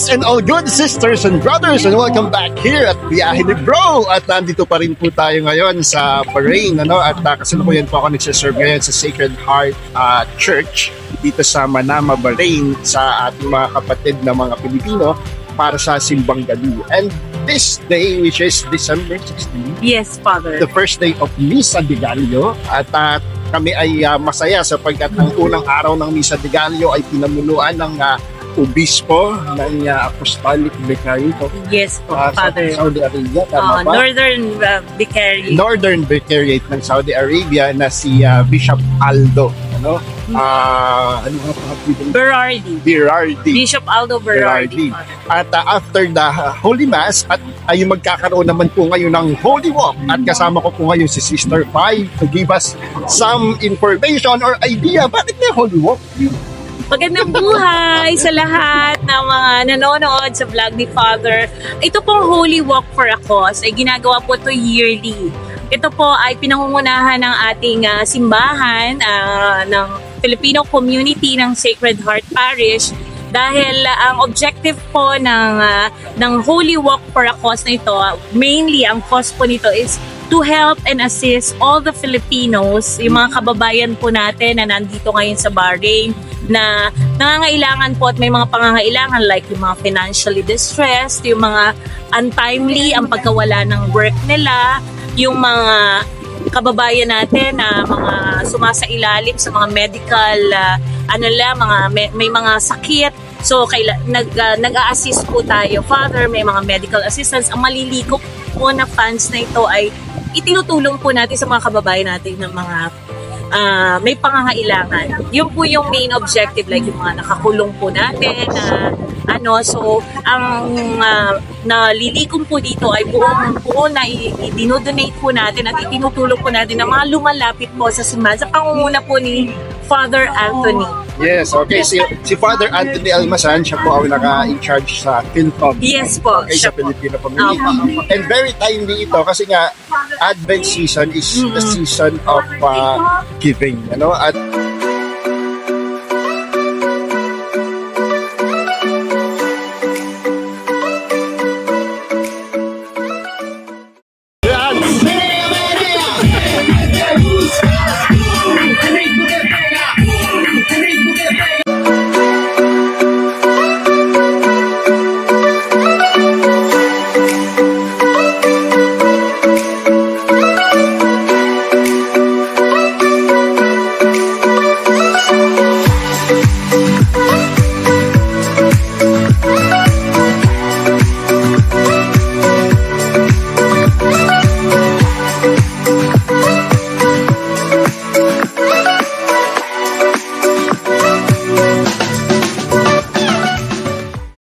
Greetings and all good sisters and brothers, and welcome back here at Biyahe ni Bro. At nandito pa rin po tayo ngayon sa Bahrain, at kasalukuyan po ako nagsiserve ngayon sa Sacred Heart Church dito sa Manama, Bahrain, sa ating mga kapatid na mga Pilipino para sa simbang gabi. And this day, which is December 16, yes, Father, the first day of Misa de Gallo, at kami ay masaya sapagkat ang unang araw ng Misa de Gallo ay pinamumunuan ng Obispo ng Apostolic Vicariate. Yes po, Father. Sa Saudi Arabia, tama ba? Vicariate. Northern Vicariate ng Saudi Arabia na si Bishop Aldo. Ano nga Berardi. Bishop Aldo Berardi. At after the Holy Mass, at ay magkakaroon naman po ngayon ng Holy Walk. At kasama ko po ngayon si Sister Pai to give us some information or idea. Bakit may Holy Walk? Magandang buhay sa lahat ng mga nanonood sa vlog ni Father. Ito pong Holy Walk for a Cause ay ginagawa po ito yearly. Ito po ay pinangungunahan ng ating simbahan ng Filipino community ng Sacred Heart Parish dahil ang objective po ng Holy Walk for a Cause na ito, mainly ang cause po nito is to help and assist all the Filipinos, yung mga kababayan po natin na nandito ngayon sa Bahrain, na nangangailangan po at may mga pangangailangan like yung mga financially distressed, yung mga untimely ang pagkawala ng work nila, yung mga kababayan natin na mga sumasailalim sa mga medical may mga sakit. So nag-a-assist po tayo, Father, may mga medical assistance. Ang malilikop po na funds na ito ay itinutulong po natin sa mga kababayan natin ng mga may pangangailangan. Yun po yung main objective, like yung mga nakakulong po natin so ang nalilikom po dito ay buong na i-dinodonate po natin at itinutulong po natin ng mga lumalapit po sa simbahan sa pangunguna po ni Father Anthony. Yes, okay. Si Father Anthony Almasan, siya po ang naka-in-charge sa PhilCom. Yes po. Okay, sa Filipino community. And very timely ito kasi nga Advent season is the season of giving, At